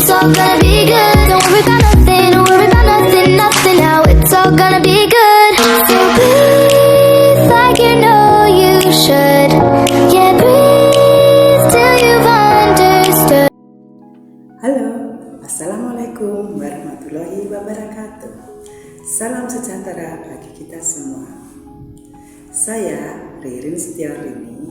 it's all gonna be good. Don't worry about nothing, don't worry about nothing, nothing now. It's all gonna be good. So breathe like you know you should. Yeah, breathe till you've understood. Halo, Assalamualaikum warahmatullahi wabarakatuh. Salam sejahtera bagi kita semua. Saya Ririn Setiarini,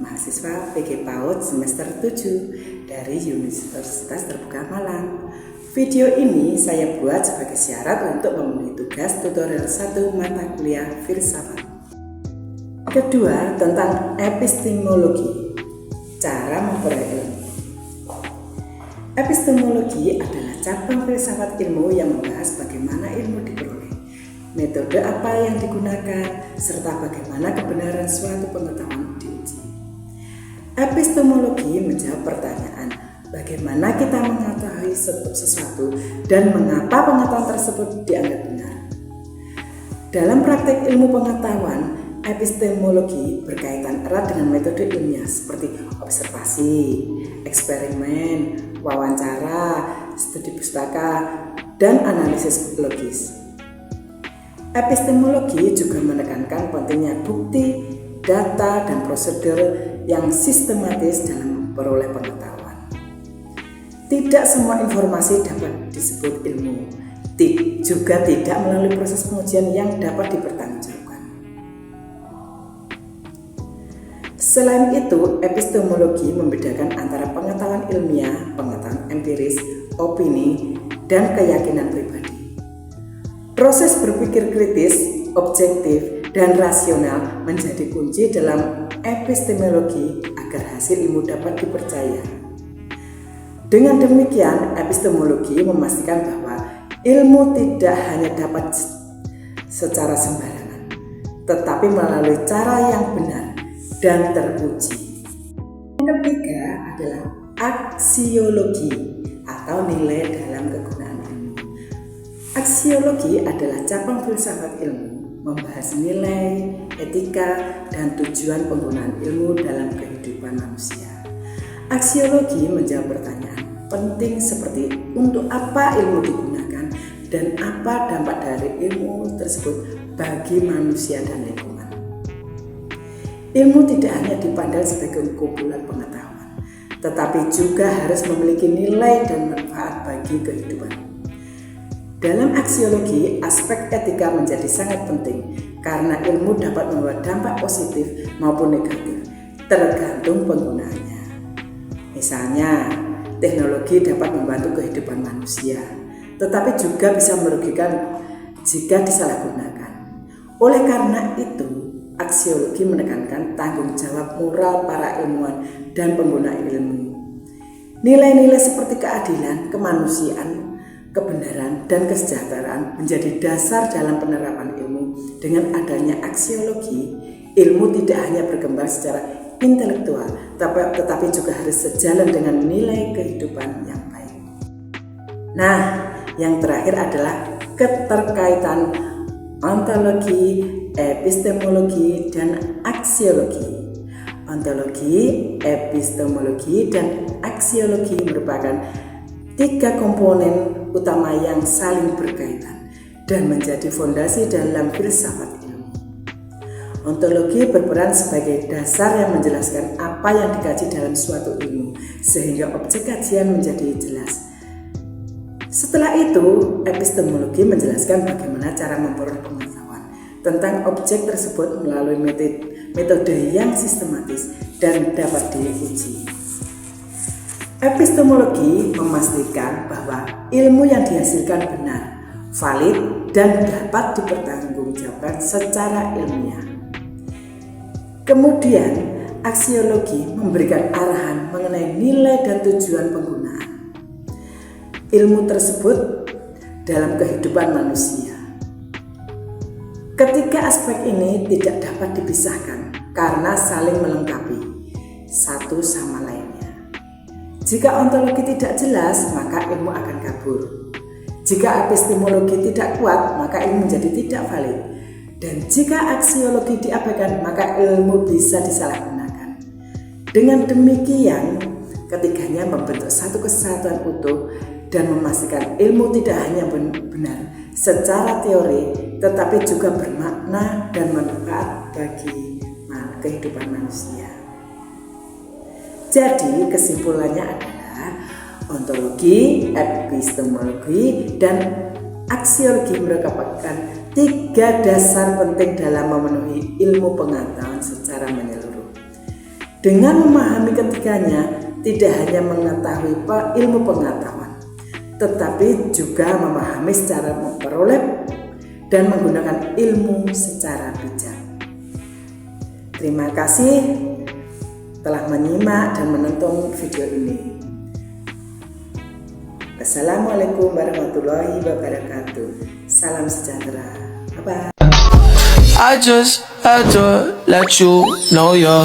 mahasiswa PG PAUD semester 7 dari Universitas Terbuka Malang. Video ini saya buat sebagai syarat untuk memenuhi tugas tutorial 1 mata kuliah filsafat. Kedua, tentang epistemologi, cara memperoleh ilmu. Epistemologi adalah cabang filsafat ilmu yang membahas bagaimana ilmu diperoleh, metode apa yang digunakan, serta bagaimana kebenaran suatu pengetahuan diuji. Epistemologi menjawab pertanyaan, bagaimana kita mengetahui sesuatu dan mengapa pengetahuan tersebut dianggap benar. Dalam praktek ilmu pengetahuan, epistemologi berkaitan erat dengan metode ilmiah seperti observasi, eksperimen, wawancara, studi pustaka, dan analisis logis. Epistemologi juga menekankan pentingnya bukti, data, dan prosedur yang sistematis dalam memperoleh pengetahuan. Tidak semua informasi dapat disebut ilmu, juga tidak melalui proses pengujian yang dapat dipertanggungjawabkan. Selain itu, epistemologi membedakan antara pengetahuan ilmiah, pengetahuan empiris, opini, dan keyakinan pribadi. Proses berpikir kritis, objektif, dan rasional menjadi kunci dalam epistemologi agar hasil ilmu dapat dipercaya. Dengan demikian, epistemologi memastikan bahwa ilmu tidak hanya dapat secara sembarangan, tetapi melalui cara yang benar dan teruji. Yang ketiga adalah aksiologi atau nilai dalam kegunaan ilmu. Aksiologi adalah cabang filsafat ilmu, membahas nilai, etika, dan tujuan penggunaan ilmu dalam kehidupan manusia. Aksiologi menjawab pertanyaan penting seperti untuk apa ilmu digunakan dan apa dampak dari ilmu tersebut bagi manusia dan lingkungan. Ilmu tidak hanya dipandang sebagai kumpulan pengetahuan, tetapi juga harus memiliki nilai dan manfaat bagi kehidupan. Dalam aksiologi, aspek etika menjadi sangat penting karena ilmu dapat membawa dampak positif maupun negatif, tergantung penggunaannya. Misalnya, teknologi dapat membantu kehidupan manusia, tetapi juga bisa merugikan jika disalahgunakan. Oleh karena itu, aksiologi menekankan tanggung jawab moral para ilmuwan dan pengguna ilmu. Nilai-nilai seperti keadilan, kemanusiaan, kebenaran, dan kesejahteraan menjadi dasar dalam penerapan ilmu. Dengan adanya aksiologi, ilmu tidak hanya berkembang secara intelektual, tetapi juga harus sejalan dengan nilai kehidupan yang baik. Nah, yang terakhir adalah keterkaitan ontologi, epistemologi, dan aksiologi. Ontologi, epistemologi, dan aksiologi merupakan 3 komponen utama yang saling berkaitan dan menjadi fondasi dalam filsafat ilmu. Ontologi berperan sebagai dasar yang menjelaskan apa yang dikaji dalam suatu ilmu, sehingga objek kajian menjadi jelas. Setelah itu, epistemologi menjelaskan bagaimana cara memperoleh pengetahuan tentang objek tersebut melalui metode yang sistematis dan dapat diuji. Epistemologi memastikan bahwa ilmu yang dihasilkan benar, valid, dan dapat dipertanggungjawabkan secara ilmiah. Kemudian, aksiologi memberikan arahan mengenai nilai dan tujuan penggunaan ilmu tersebut dalam kehidupan manusia. Ketiga aspek ini tidak dapat dipisahkan karena saling melengkapi satu sama lainnya. Jika ontologi tidak jelas, maka ilmu akan kabur. Jika epistemologi tidak kuat, maka ilmu menjadi tidak valid. Dan jika aksiologi diabaikan, maka ilmu bisa disalahgunakan. Dengan demikian, Ketiganya membentuk satu kesatuan utuh dan memastikan ilmu tidak hanya benar secara teori, tetapi juga bermakna dan bermanfaat bagi kehidupan manusia. Jadi kesimpulannya adalah ontologi, epistemologi, dan aksiologi merupakan 3 dasar penting dalam memenuhi ilmu pengetahuan secara menyeluruh. Dengan memahami ketiganya, tidak hanya mengetahui ilmu pengetahuan, tetapi juga memahami secara memperoleh dan menggunakan ilmu secara bijak. Terima kasih telah menyimak dan menonton video ini. Assalamualaikum warahmatullahi wabarakatuh. Salam sejahtera. Bye-bye. I just had to let you know you're